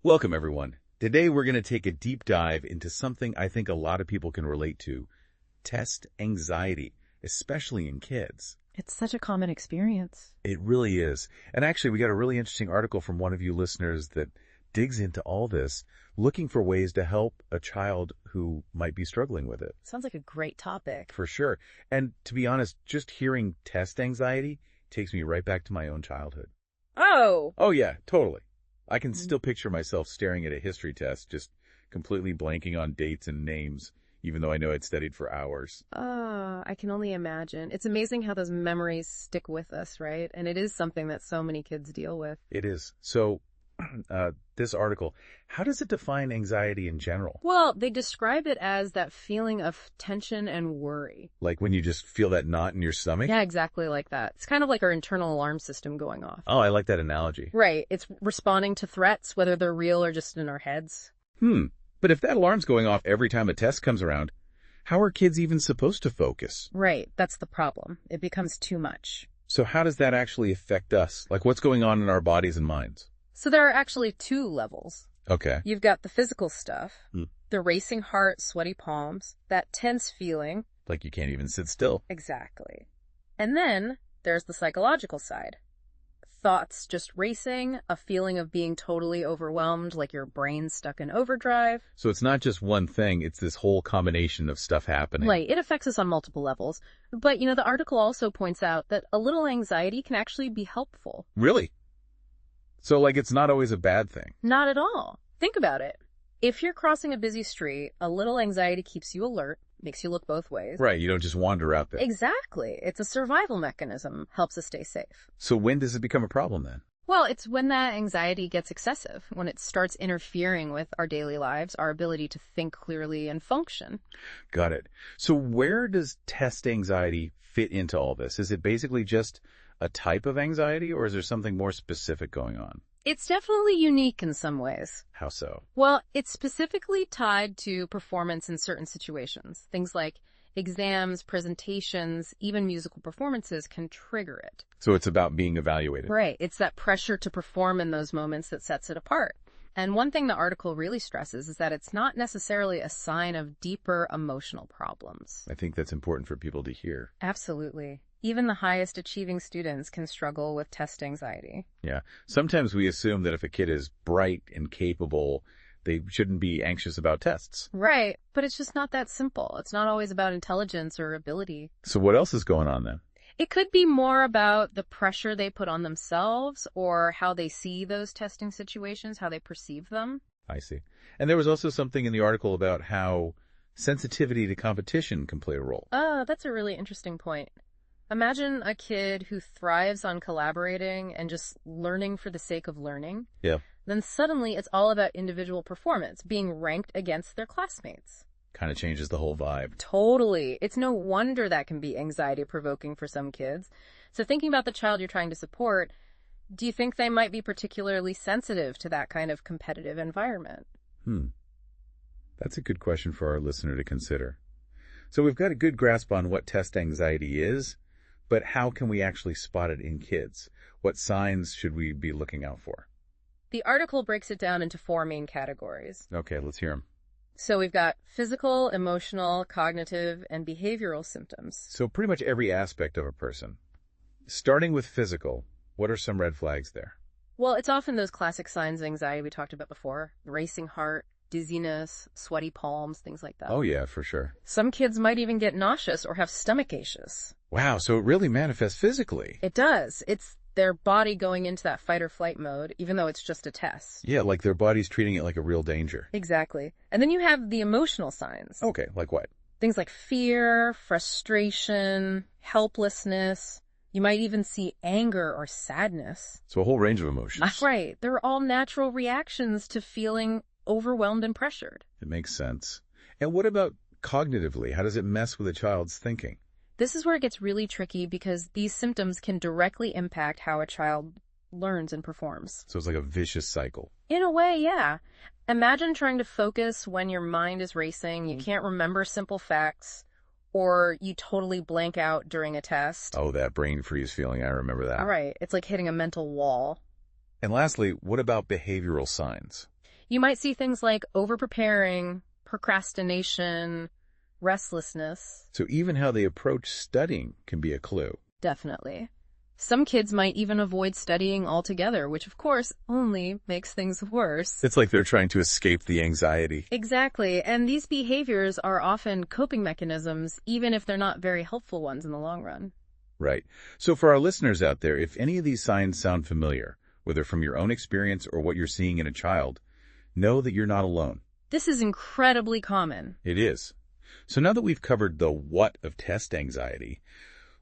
Welcome, everyone. Today, we're going to take a deep dive into something I think a lot of people can relate to, test anxiety, especially in kids. It's such a common experience. It really is. And actually, we got a really interesting article from one of you listeners that digs into all this, looking for ways to help a child who might be struggling with it. Sounds like a great topic. For sure. And to be honest, just hearing test anxiety takes me right back to my own childhood. Oh! Oh, yeah, totally. I can still picture myself staring at a history test, just completely blanking on dates and names, even though I know I'd studied for hours. I can only imagine. It's amazing how those memories stick with us, right? And it is something that so many kids deal with. It is. So, this article, how does it define anxiety in general? Well, they describe it as that feeling of tension and worry. Like when you just feel that knot in your stomach? Yeah, exactly like that. It's kind of like our internal alarm system going off. Oh, I like that analogy. Right. It's responding to threats, whether they're real or just in our heads. But if that alarm's going off every time a test comes around, how are kids even supposed to focus? Right. That's the problem. It becomes too much. So how does that actually affect us? Like what's going on in our bodies and minds? So there are actually two levels. Okay. You've got the physical stuff, the racing heart, sweaty palms, that tense feeling. Like you can't even sit still. Exactly. And then there's the psychological side. Thoughts just racing, a feeling of being totally overwhelmed, like your brain's stuck in overdrive. So it's not just one thing, it's this whole combination of stuff happening. Right, it affects us on multiple levels. But, the article also points out that a little anxiety can actually be helpful. Really? So, like, it's not always a bad thing. Not at all. Think about it. If you're crossing a busy street, a little anxiety keeps you alert, makes you look both ways. Right, you don't just wander out there. Exactly. It's a survival mechanism, helps us stay safe. So when does it become a problem then? Well, it's when that anxiety gets excessive, when it starts interfering with our daily lives, our ability to think clearly and function. Got it. So where does test anxiety fit into all this? Is it basically just a type of anxiety, or is there something more specific going on? It's definitely unique in some ways. How so? Well, it's specifically tied to performance in certain situations. Things like exams, presentations, even musical performances can trigger it. So it's about being evaluated. Right. It's that pressure to perform in those moments that sets it apart. And one thing the article really stresses is that it's not necessarily a sign of deeper emotional problems. I think that's important for people to hear. Absolutely. Even the highest achieving students can struggle with test anxiety. Yeah. Sometimes we assume that if a kid is bright and capable, they shouldn't be anxious about tests. Right. But it's just not that simple. It's not always about intelligence or ability. So what else is going on then? It could be more about the pressure they put on themselves or how they see those testing situations, how they perceive them. I see. And there was also something in the article about how sensitivity to competition can play a role. Oh, that's a really interesting point. Imagine a kid who thrives on collaborating and just learning for the sake of learning. Yeah. Then suddenly it's all about individual performance, being ranked against their classmates. Kind of changes the whole vibe. Totally. It's no wonder that can be anxiety-provoking for some kids. So thinking about the child you're trying to support, do you think they might be particularly sensitive to that kind of competitive environment? That's a good question for our listener to consider. So we've got a good grasp on what test anxiety is, but how can we actually spot it in kids? What signs should we be looking out for? The article breaks it down into 4 main categories. Okay, let's hear them. So we've got physical, emotional, cognitive, and behavioral symptoms. So pretty much every aspect of a person. Starting with physical, what are some red flags there? Well, it's often those classic signs of anxiety we talked about before. Racing heart, dizziness, sweaty palms, things like that. Oh yeah, for sure. Some kids might even get nauseous or have stomach aches. Wow, so it really manifests physically. It does. It's their body going into that fight or flight mode, even though it's just a test. Yeah, like their body's treating it like a real danger. Exactly. And then you have the emotional signs. Okay, like what? Things like fear, frustration, helplessness. You might even see anger or sadness. So a whole range of emotions. That's right. They're all natural reactions to feeling overwhelmed and pressured. It makes sense. And what about cognitively? How does it mess with a child's thinking? This is where it gets really tricky because these symptoms can directly impact how a child learns and performs. So it's like a vicious cycle. In a way, yeah. Imagine trying to focus when your mind is racing, you can't remember simple facts, or you totally blank out during a test. Oh, that brain freeze feeling, I remember that. All right, it's like hitting a mental wall. And lastly, what about behavioral signs? You might see things like over-preparing, procrastination, restlessness. So even how they approach studying can be a clue. Definitely. Some kids might even avoid studying altogether, which of course only makes things worse. It's like they're trying to escape the anxiety. Exactly, and these behaviors are often coping mechanisms, even if they're not very helpful ones in the long run. Right. So for our listeners out there, if any of these signs sound familiar, whether from your own experience or what you're seeing in a child, know that you're not alone. This is incredibly common. It is. So now that we've covered the what of test anxiety,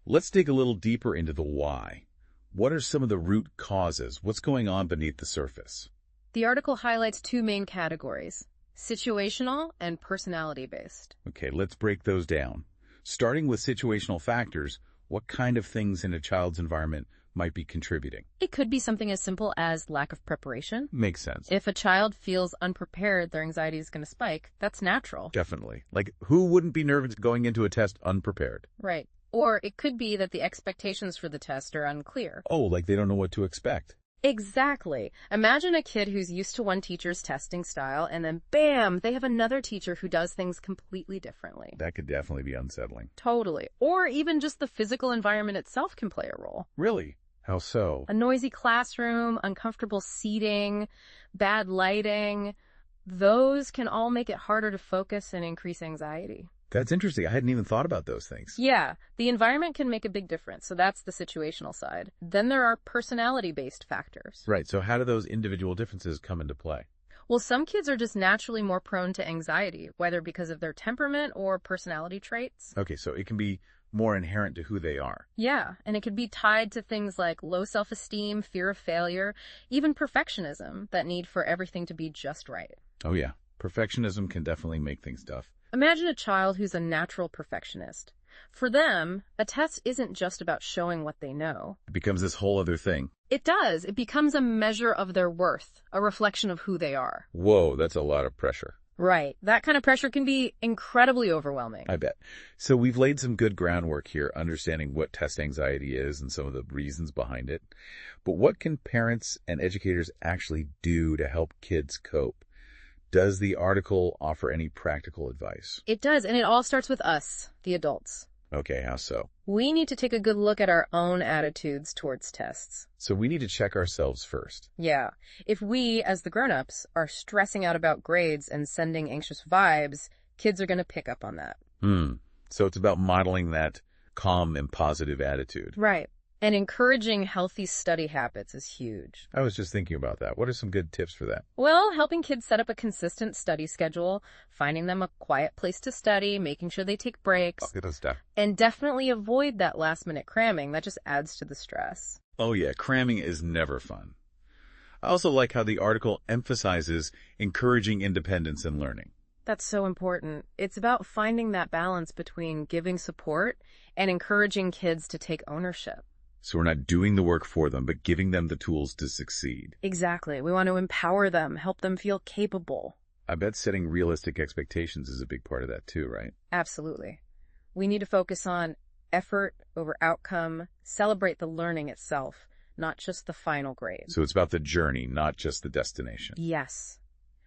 let's dig a little deeper into the why. What are some of the root causes? What's going on beneath the surface? The article highlights two main categories: situational and personality-based. Okay, let's break those down. Starting with situational factors, what kind of things in a child's environment might be contributing? It could be something as simple as lack of preparation. Makes sense. If a child feels unprepared, their anxiety is going to spike. That's natural. Definitely. Like, who wouldn't be nervous going into a test unprepared? Right. Or it could be that the expectations for the test are unclear. Oh, like they don't know what to expect. Exactly. Imagine a kid who's used to one teacher's testing style, and then bam, they have another teacher who does things completely differently. That could definitely be unsettling. Totally. Or even just the physical environment itself can play a role. Really? How so? A noisy classroom, uncomfortable seating, bad lighting, those can all make it harder to focus and increase anxiety. That's interesting. I hadn't even thought about those things. Yeah, the environment can make a big difference, so that's the situational side. Then there are personality-based factors. Right, so how do those individual differences come into play? Well, some kids are just naturally more prone to anxiety, whether because of their temperament or personality traits. Okay, so it can be more inherent to who they are. Yeah, and it could be tied to things like low self-esteem, fear of failure, even perfectionism, that need for everything to be just right. Oh yeah, perfectionism can definitely make things tough. Imagine a child who's a natural perfectionist. For them, a test isn't just about showing what they know. It becomes this whole other thing. It does. It becomes a measure of their worth, a reflection of who they are. Whoa, that's a lot of pressure. Right. That kind of pressure can be incredibly overwhelming. I bet. So we've laid some good groundwork here, understanding what test anxiety is and some of the reasons behind it. But what can parents and educators actually do to help kids cope? Does the article offer any practical advice? It does, and it all starts with us, the adults. Okay, how so? We need to take a good look at our own attitudes towards tests. So we need to check ourselves first. Yeah. If we, as the grown-ups, are stressing out about grades and sending anxious vibes, kids are going to pick up on that. So it's about modeling that calm and positive attitude. Right. And encouraging healthy study habits is huge. I was just thinking about that. What are some good tips for that? Well, helping kids set up a consistent study schedule, finding them a quiet place to study, making sure they take breaks, Good stuff. and definitely avoid that last-minute cramming. That just adds to the stress. Oh yeah, cramming is never fun. I also like how the article emphasizes encouraging independence in learning. That's so important. It's about finding that balance between giving support and encouraging kids to take ownership. So we're not doing the work for them, but giving them the tools to succeed. Exactly. We want to empower them, help them feel capable. I bet setting realistic expectations is a big part of that too, right? Absolutely. We need to focus on effort over outcome, celebrate the learning itself, not just the final grade. So it's about the journey, not just the destination. Yes.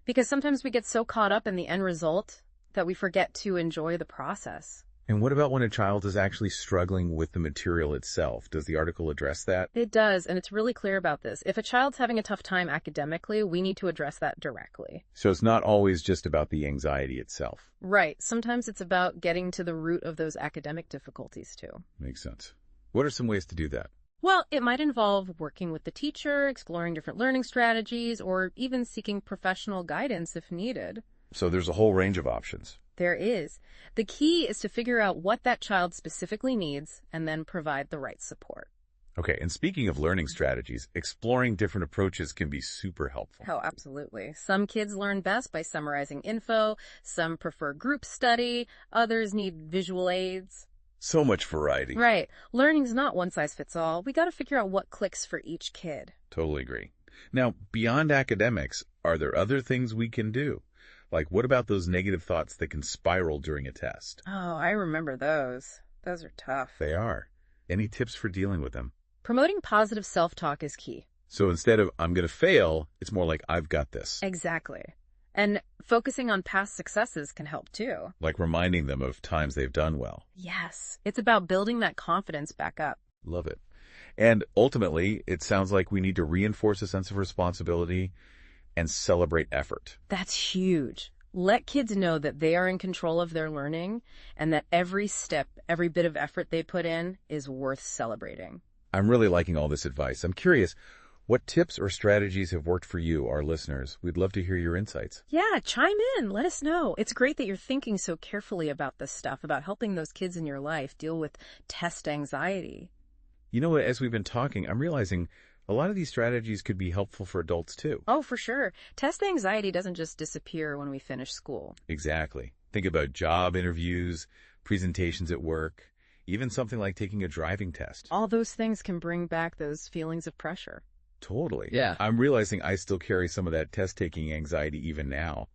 Because sometimes we get so caught up in the end result that we forget to enjoy the process. And what about when a child is actually struggling with the material itself? Does the article address that? It does, and it's really clear about this. If a child's having a tough time academically, we need to address that directly. So it's not always just about the anxiety itself. Right. Sometimes it's about getting to the root of those academic difficulties, too. Makes sense. What are some ways to do that? Well, it might involve working with the teacher, exploring different learning strategies, or even seeking professional guidance if needed. So there's a whole range of options. There is. The key is to figure out what that child specifically needs and then provide the right support. Okay, and speaking of learning strategies, exploring different approaches can be super helpful. Oh, absolutely. Some kids learn best by summarizing info, some prefer group study, others need visual aids. So much variety. Right. Learning's not one size fits all. We got to figure out what clicks for each kid. Totally agree. Now, beyond academics, are there other things we can do? Like, what about those negative thoughts that can spiral during a test? Oh, I remember those. Those are tough. They are. Any tips for dealing with them? Promoting positive self-talk is key. So instead of I'm going to fail, it's more like I've got this. Exactly. And focusing on past successes can help too. Like reminding them of times they've done well. Yes, it's about building that confidence back up. Love it. And ultimately, it sounds like we need to reinforce a sense of responsibility and celebrate effort. That's huge. Let kids know that they are in control of their learning and that every step, every bit of effort they put in is worth celebrating. I'm really liking all this advice. I'm curious, what tips or strategies have worked for you, our listeners? We'd love to hear your insights. Yeah, chime in. Let us know. It's great that you're thinking so carefully about this stuff, about helping those kids in your life deal with test anxiety. You know what, as we've been talking, I'm realizing a lot of these strategies could be helpful for adults too. Oh, for sure. Test anxiety doesn't just disappear when we finish school. Exactly. Think about job interviews, presentations at work, even something like taking a driving test. All those things can bring back those feelings of pressure. Totally. Yeah. I'm realizing I still carry some of that test-taking anxiety even now.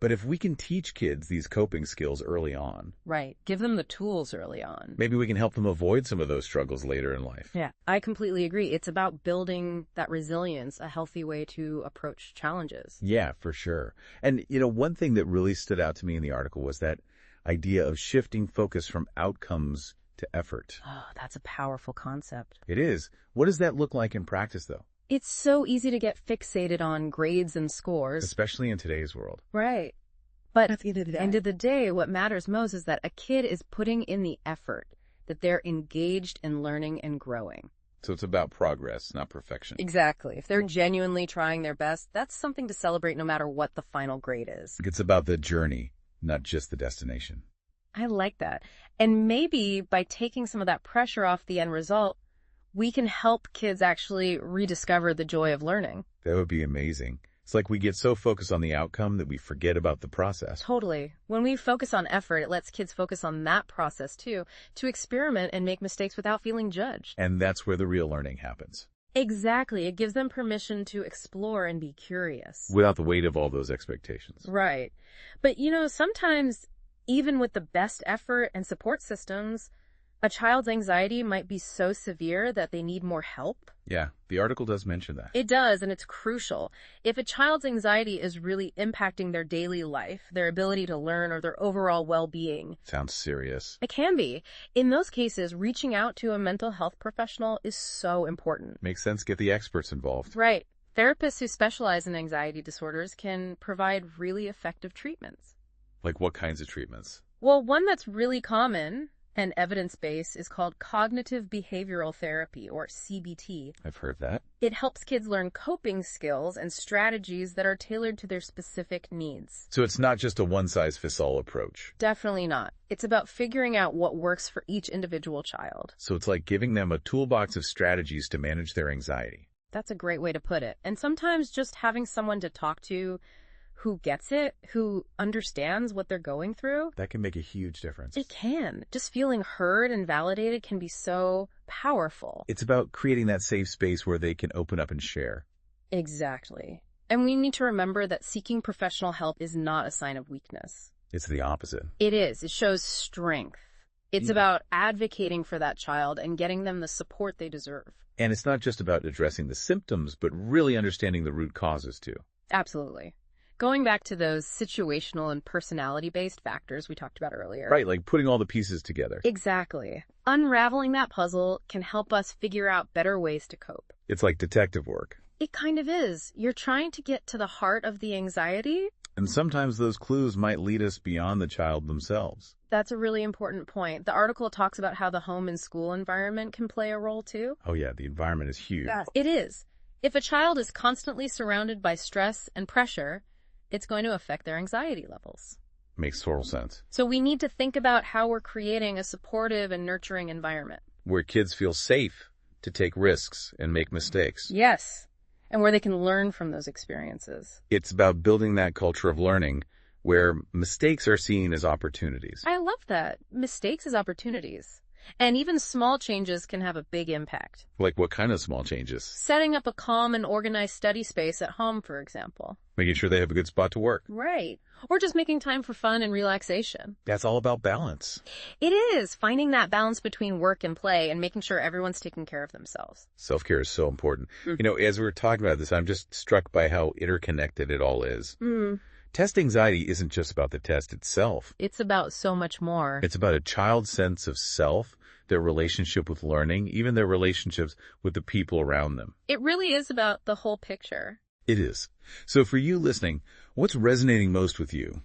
But if we can teach kids these coping skills early on, Right. Give them the tools early on. maybe we can help them avoid some of those struggles later in life. Yeah, I completely agree. It's about building that resilience, a healthy way to approach challenges. Yeah, for sure. And, one thing that really stood out to me in the article was that idea of shifting focus from outcomes to effort. Oh, that's a powerful concept. It is. What does that look like in practice, though? It's so easy to get fixated on grades and scores. Especially in today's world. Right. But At the end of the day, what matters most is that a kid is putting in the effort, that they're engaged in learning and growing. So it's about progress, not perfection. Exactly. If they're genuinely trying their best, that's something to celebrate no matter what the final grade is. It's about the journey, not just the destination. I like that. And maybe by taking some of that pressure off the end result, we can help kids actually rediscover the joy of learning. That would be amazing. It's like we get so focused on the outcome that we forget about the process. Totally. When we focus on effort, it lets kids focus on that process too, to experiment and make mistakes without feeling judged. And that's where the real learning happens. Exactly. It gives them permission to explore and be curious. Without the weight of all those expectations. Right. But sometimes even with the best effort and support systems, a child's anxiety might be so severe that they need more help. Yeah, the article does mention that. It does, and it's crucial. If a child's anxiety is really impacting their daily life, their ability to learn, or their overall well-being, Sounds serious. it can be. In those cases, reaching out to a mental health professional is so important. Makes sense. Get the experts involved. Right. Therapists who specialize in anxiety disorders can provide really effective treatments. Like what kinds of treatments? Well, one that's really common and evidence-based is called cognitive behavioral therapy, or CBT. I've heard that. It helps kids learn coping skills and strategies that are tailored to their specific needs. So it's not just a one-size-fits-all approach. Definitely not. It's about figuring out what works for each individual child. So it's like giving them a toolbox of strategies to manage their anxiety. That's a great way to put it. And sometimes just having someone to talk to who gets it, who understands what they're going through, That can make a huge difference. it can. Just feeling heard and validated can be so powerful. It's about creating that safe space where they can open up and share. Exactly. And we need to remember that seeking professional help is not a sign of weakness. It's the opposite. It is. It shows strength. It's Yeah. about advocating for that child and getting them the support they deserve. And it's not just about addressing the symptoms, but really understanding the root causes too. Absolutely. Going back to those situational and personality-based factors we talked about earlier. Right, like putting all the pieces together. Exactly. Unraveling that puzzle can help us figure out better ways to cope. It's like detective work. It kind of is. You're trying to get to the heart of the anxiety. And sometimes those clues might lead us beyond the child themselves. That's a really important point. The article talks about how the home and school environment can play a role too. Oh yeah, the environment is huge. Yes, it is. If a child is constantly surrounded by stress and pressure, it's going to affect their anxiety levels. Makes total sense. So we need to think about how we're creating a supportive and nurturing environment. Where kids feel safe to take risks and make mistakes. Yes, and where they can learn from those experiences. It's about building that culture of learning where mistakes are seen as opportunities. I love that. Mistakes as opportunities. And even small changes can have a big impact. Like what kind of small changes? Setting up a calm and organized study space at home, for example. Making sure they have a good spot to work. Right. Or just making time for fun and relaxation. That's all about balance. It is, finding that balance between work and play and making sure everyone's taking care of themselves. Self-care is so important. As we were talking about this, I'm just struck by how interconnected it all is. Test anxiety isn't just about the test itself. It's about so much more. It's about a child's sense of self, their relationship with learning, even their relationships with the people around them. It really is about the whole picture. It is. So for you listening, what's resonating most with you?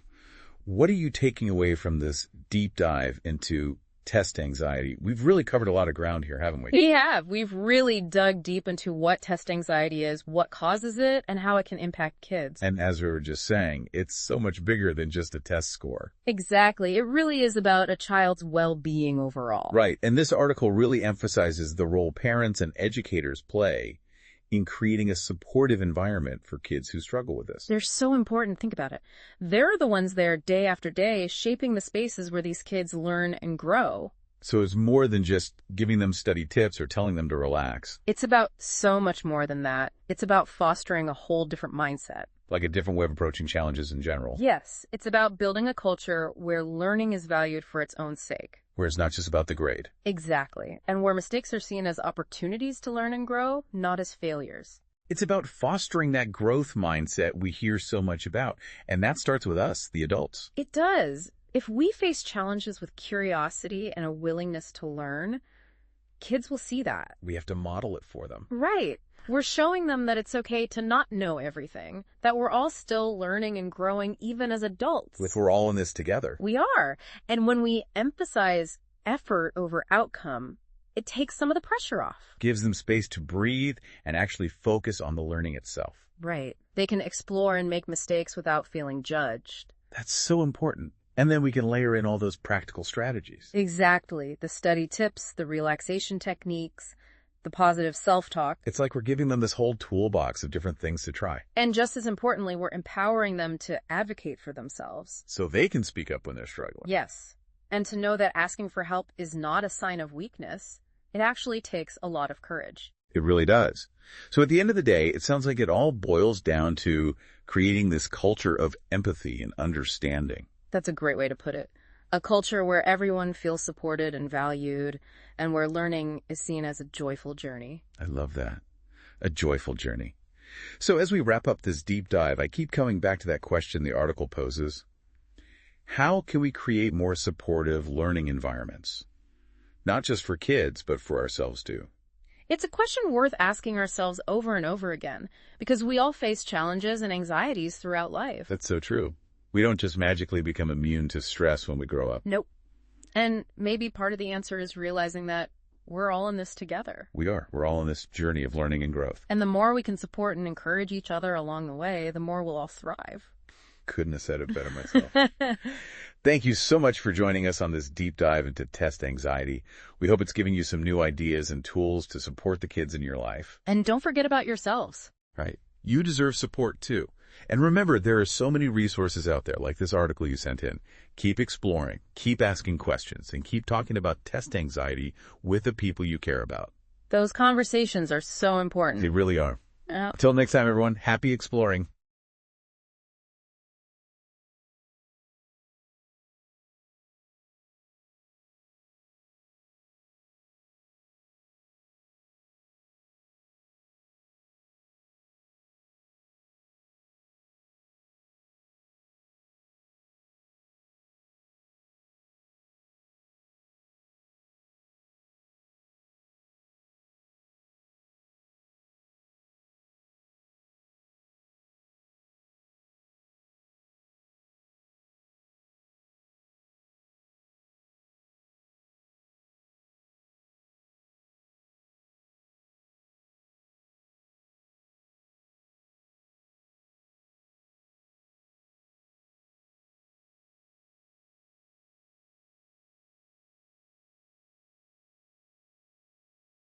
What are you taking away from this deep dive into test anxiety? We've really covered a lot of ground here, haven't we? We have. We've really dug deep into what test anxiety is, what causes it, and how it can impact kids. And as we were just saying, it's so much bigger than just a test score. Exactly. It really is about a child's well-being overall. Right. And this article really emphasizes the role parents and educators play in creating a supportive environment for kids who struggle with this. They're so important. Think about it. They're the ones there day after day shaping the spaces where these kids learn and grow. So it's more than just giving them study tips or telling them to relax. It's about so much more than that. It's about fostering a whole different mindset. Like a different way of approaching challenges in general. Yes, it's about building a culture where learning is valued for its own sake. Where it's not just about the grade. Exactly. And where mistakes are seen as opportunities to learn and grow, not as failures. It's about fostering that growth mindset we hear so much about. And that starts with us, the adults. It does. If we face challenges with curiosity and a willingness to learn, kids will see that. We have to model it for them. Right. We're showing them that it's okay to not know everything, that we're all still learning and growing even as adults. We're all in this together. We are. And when we emphasize effort over outcome, it takes some of the pressure off. Gives them space to breathe and actually focus on the learning itself. Right. They can explore and make mistakes without feeling judged. That's so important. And then we can layer in all those practical strategies. Exactly. The study tips, the relaxation techniques, the positive self-talk. It's like we're giving them this whole toolbox of different things to try. And just as importantly, we're empowering them to advocate for themselves. So they can speak up when they're struggling. Yes. And to know that asking for help is not a sign of weakness. It actually takes a lot of courage. It really does. So at the end of the day, it sounds like it all boils down to creating this culture of empathy and understanding. That's a great way to put it. A culture where everyone feels supported and valued, and where learning is seen as a joyful journey. I love that. A joyful journey. So as we wrap up this deep dive, I keep coming back to that question the article poses. How can we create more supportive learning environments? Not just for kids, but for ourselves too. It's a question worth asking ourselves over and over again, because we all face challenges and anxieties throughout life. That's so true. We don't just magically become immune to stress when we grow up. Nope. And maybe part of the answer is realizing that we're all in this together. We are. We're all in this journey of learning and growth. And the more we can support and encourage each other along the way, the more we'll all thrive. Couldn't have said it better myself. Thank you so much for joining us on this deep dive into test anxiety. We hope it's giving you some new ideas and tools to support the kids in your life. And don't forget about yourselves. Right. You deserve support too. And remember, there are so many resources out there, like this article you sent in. Keep exploring, keep asking questions, and keep talking about test anxiety with the people you care about. Those conversations are so important. They really are. Until next time, everyone, happy exploring.